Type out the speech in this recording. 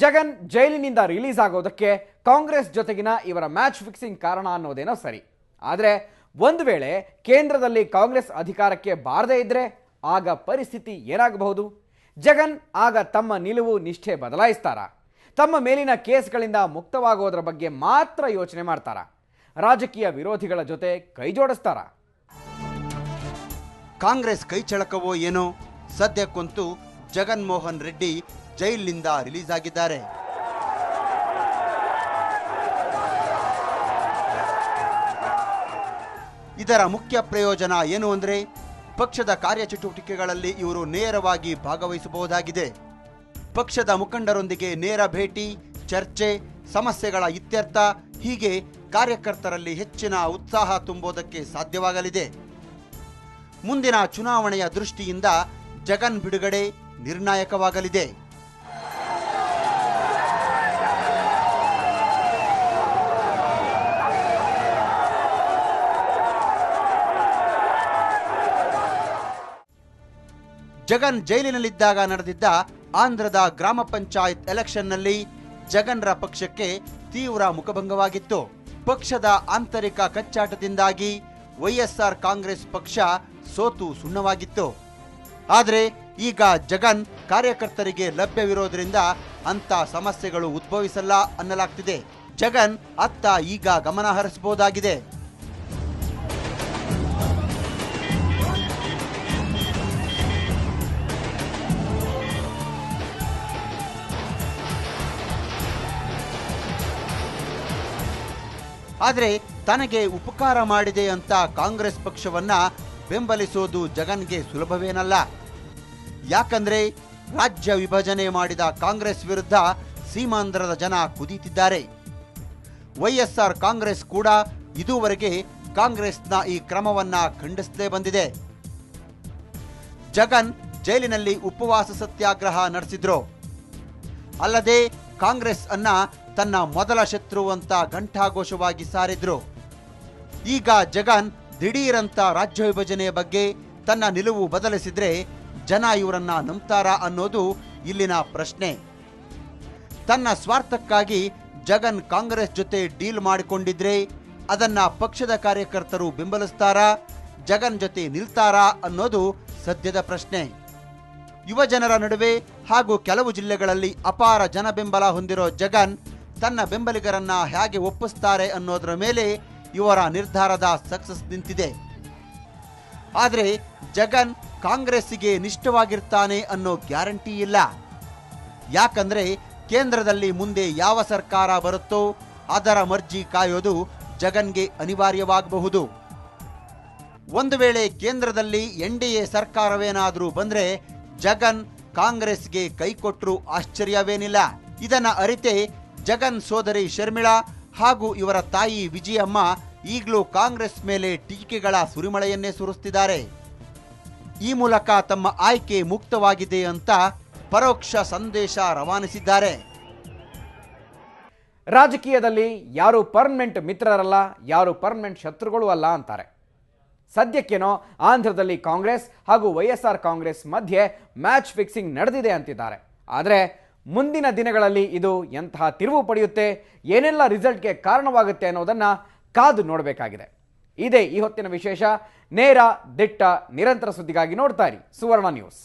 ಜಗನ್ ಜೈಲಿನಿಂದ ರಿಲೀಸ್ ಆಗೋದಕ್ಕೆ ಕಾಂಗ್ರೆಸ್ ಜೊತೆಗಿನ ಇವರ ಮ್ಯಾಚ್ ಫಿಕ್ಸಿಂಗ್ ಕಾರಣ ಅನ್ನೋದೇನೋ ಸರಿ. ಆದರೆ ಒಂದು ವೇಳೆ ಕೇಂದ್ರದಲ್ಲಿ ಕಾಂಗ್ರೆಸ್ ಅಧಿಕಾರಕ್ಕೆ ಬಾರದೇ ಇದ್ರೆ ಆಗ ಪರಿಸ್ಥಿತಿ ಏನಾಗಬಹುದು? ಜಗನ್ ಆಗ ತಮ್ಮ ನಿಲುವು ನಿಷ್ಠೆ ಬದಲಾಯಿಸ್ತಾರಾ? ತಮ್ಮ ಮೇಲಿನ ಕೇಸ್ಗಳಿಂದ ಮುಕ್ತವಾಗೋದ್ರ ಬಗ್ಗೆ ಮಾತ್ರ ಯೋಚನೆ ಮಾಡ್ತಾರಾ? ರಾಜಕೀಯ ವಿರೋಧಿಗಳ ಜೊತೆ ಕೈ ಜೋಡಿಸ್ತಾರಾ? ಕಾಂಗ್ರೆಸ್ ಕೈ ಚಳಕವೋ ಏನೋ, ಸದ್ಯಕ್ಕಂತೂ ಜಗನ್ ಮೋಹನ್ ರೆಡ್ಡಿ ಜೈಲಿನಿಂದ ರಿಲೀಸ್ ಆಗಿದ್ದಾರೆ. ಇದರ ಮುಖ್ಯ ಪ್ರಯೋಜನ ಏನು ಅಂದರೆ, ಪಕ್ಷದ ಕಾರ್ಯಚಟುವಟಿಕೆಗಳಲ್ಲಿ ಇವರು ನೇರವಾಗಿ ಭಾಗವಹಿಸಬಹುದಾಗಿದೆ. ಪಕ್ಷದ ಮುಖಂಡರೊಂದಿಗೆ ನೇರ ಭೇಟಿ, ಚರ್ಚೆ, ಸಮಸ್ಯೆಗಳ ಇತ್ಯರ್ಥ, ಹೀಗೆ ಕಾರ್ಯಕರ್ತರಲ್ಲಿ ಹೆಚ್ಚಿನ ಉತ್ಸಾಹ ತುಂಬೋದಕ್ಕೆ ಸಾಧ್ಯವಾಗಲಿದೆ. ಮುಂದಿನ ಚುನಾವಣೆಯ ದೃಷ್ಟಿಯಿಂದ ಜಗನ್ ಬಿಡುಗಡೆ ನಿರ್ಣಾಯಕವಾಗಲಿದೆ. ಜಗನ್ ಜೈಲಿನಲ್ಲಿದ್ದಾಗ ನಡೆದಿದ್ದ ಆಂಧ್ರದ ಗ್ರಾಮ ಪಂಚಾಯತ್ ಎಲೆಕ್ಷನ್ನಲ್ಲಿ ಜಗನ್ರ ಪಕ್ಷಕ್ಕೆ ತೀವ್ರ ಮುಖಭಂಗವಾಗಿತ್ತು. ಪಕ್ಷದ ಆಂತರಿಕ ಕಚ್ಚಾಟದಿಂದಾಗಿ ವೈಎಸ್ಆರ್ ಕಾಂಗ್ರೆಸ್ ಪಕ್ಷ ಸೋತು ಸುಣ್ಣವಾಗಿತ್ತು. ಆದರೆ ಈಗ ಜಗನ್ ಕಾರ್ಯಕರ್ತರಿಗೆ ಲಭ್ಯವಿರೋದ್ರಿಂದ ಅಂಥ ಸಮಸ್ಯೆಗಳು ಉದ್ಭವಿಸಲ್ಲ ಅನ್ನಲಾಗ್ತಿದೆ. ಜಗನ್ ಅತ್ತ ಈಗ ಗಮನ ಹರಿಸಬಹುದಾಗಿದೆ. ಆದರೆ ತನಗೆ ಉಪಕಾರ ಮಾಡಿದೆ ಅಂತ ಕಾಂಗ್ರೆಸ್ ಪಕ್ಷವನ್ನ ಬೆಂಬಲಿಸೋದು ಜಗನ್ಗೆ ಸುಲಭವೇನಲ್ಲ. ಯಾಕಂದ್ರೆ ರಾಜ್ಯ ವಿಭಜನೆ ಮಾಡಿದ ಕಾಂಗ್ರೆಸ್ ವಿರುದ್ಧ ಸೀಮಾಂಧ್ರದ ಜನ ಕುದೀತಿದ್ದಾರೆ. ವೈಎಸ್ಆರ್ ಕಾಂಗ್ರೆಸ್ ಕೂಡ ಇದುವರೆಗೆ ಕಾಂಗ್ರೆಸ್ನ ಈ ಕ್ರಮವನ್ನ ಖಂಡಿಸಲೇ ಬಂದಿದೆ. ಜಗನ್ ಜೈಲಿನಲ್ಲಿ ಉಪವಾಸ ಸತ್ಯಾಗ್ರಹ ನಡೆಸಿದ್ರು. ಅಲ್ಲದೆ ಕಾಂಗ್ರೆಸ್ ಅನ್ನ ತನ್ನ ಮೊದಲ ಶತ್ರು ಅಂತ ಘಂಟಾಘೋಷವಾಗಿ ಸಾರಿದ್ರು. ಈಗ ಜಗನ್ ದಿಢೀರಂತ ರಾಜ್ಯ ವಿಭಜನೆಯ ಬಗ್ಗೆ ತನ್ನ ನಿಲುವು ಬದಲಿಸಿದ್ರೆ ಜನ ಇವರನ್ನ ನಂಬ್ತಾರಾ ಅನ್ನೋದು ಇಲ್ಲಿನ ಪ್ರಶ್ನೆ. ತನ್ನ ಸ್ವಾರ್ಥಕ್ಕಾಗಿ ಜಗನ್ ಕಾಂಗ್ರೆಸ್ ಜೊತೆ ಡೀಲ್ ಮಾಡಿಕೊಂಡಿದ್ರೆ ಅದನ್ನ ಪಕ್ಷದ ಕಾರ್ಯಕರ್ತರು ಬೆಂಬಲಿಸ್ತಾರಾ, ಜಗನ್ ಜೊತೆ ನಿಲ್ತಾರಾ ಅನ್ನೋದು ಸದ್ಯದ ಪ್ರಶ್ನೆ. ಯುವ ಜನರ ನಡುವೆ ಹಾಗೂ ಕೆಲವು ಜಿಲ್ಲೆಗಳಲ್ಲಿ ಅಪಾರ ಜನ ಬೆಂಬಲ ಹೊಂದಿರೋ ಜಗನ್ ತನ್ನ ಬೆಂಬಲಿಗರನ್ನ ಹೇಗೆ ಒಪ್ಪಿಸ್ತಾರೆ ಅನ್ನೋದರ ಮೇಲೆ ಇವರ ನಿರ್ಧಾರದ ಸಕ್ಸಸ್ ನಿಂತಿದೆ. ಆದರೆ ಜಗನ್ ಕಾಂಗ್ರೆಸ್ಸಿಗೆ ನಿಷ್ಠವಾಗಿರ್ತಾನೆ ಅನ್ನೋ ಗ್ಯಾರಂಟಿ ಇಲ್ಲ. ಯಾಕಂದ್ರೆ ಕೇಂದ್ರದಲ್ಲಿ ಮುಂದೆ ಯಾವ ಸರ್ಕಾರ ಬರುತ್ತೋ ಅದರ ಮರ್ಜಿ ಕಾಯೋದು ಜಗನ್ಗೆ ಅನಿವಾರ್ಯವಾಗಬಹುದು. ಒಂದು ವೇಳೆ ಕೇಂದ್ರದಲ್ಲಿ ಎನ್ಡಿಎ ಸರ್ಕಾರವೇನಾದರೂ ಬಂದ್ರೆ ಜಗನ್ ಕಾಂಗ್ರೆಸ್ಗೆ ಕೈಕೊಟ್ಟರೂ ಆಶ್ಚರ್ಯವೇನಿಲ್ಲ. ಇದನ್ನ ಅರಿತೆ ಜಗನ್ ಸೋದರಿ ಶರ್ಮಿಳಾ ಹಾಗೂ ಇವರ ತಾಯಿ ವಿಜಯಮ್ಮ ಈಗಲೂ ಕಾಂಗ್ರೆಸ್ ಮೇಲೆ ಟೀಕೆಗಳ ಸುರಿಮಳೆಯನ್ನೇ ಸುರಿಸುತ್ತಿದ್ದಾರೆ. ಈ ಮೂಲಕ ತಮ್ಮ ಆಯ್ಕೆ ಮುಕ್ತವಾಗಿದೆ ಅಂತ ಪರೋಕ್ಷ ಸಂದೇಶ ರವಾನಿಸಿದ್ದಾರೆ. ರಾಜಕೀಯದಲ್ಲಿ ಯಾರು ಪರ್ಮನೆಂಟ್ ಮಿತ್ರರಲ್ಲ, ಯಾರು ಪರ್ಮನೆಂಟ್ ಶತ್ರುಗಳು ಅಲ್ಲ ಅಂತಾರೆ. ಸದ್ಯಕ್ಕೇನೋ ಆಂಧ್ರದಲ್ಲಿ ಕಾಂಗ್ರೆಸ್ ಹಾಗೂ ವೈಎಸ್ಆರ್ ಕಾಂಗ್ರೆಸ್ ಮಧ್ಯೆ ಮ್ಯಾಚ್ ಫಿಕ್ಸಿಂಗ್ ನಡೆದಿದೆ ಅಂತಿದ್ದಾರೆ. ಆದರೆ ಮುಂದಿನ ದಿನಗಳಲ್ಲಿ ಇದು ಎಂತಹ ತಿರುವು ಪಡೆಯುತ್ತೆ, ಏನೆಲ್ಲ ರಿಸಲ್ಟ್ಗೆ ಕಾರಣವಾಗುತ್ತೆ ಅನ್ನೋದನ್ನ ಕಾದು ನೋಡಬೇಕಾಗಿದೆ. ಇದೇ ಈ ಹೊತ್ತಿನ ವಿಶೇಷ. ನೇರ, ದಿಟ್ಟ, ನಿರಂತರ ಸುದ್ದಿಗಾಗಿ ನೋಡ್ತಾ ಇರಿ ಸುವರ್ಣ ನ್ಯೂಸ್.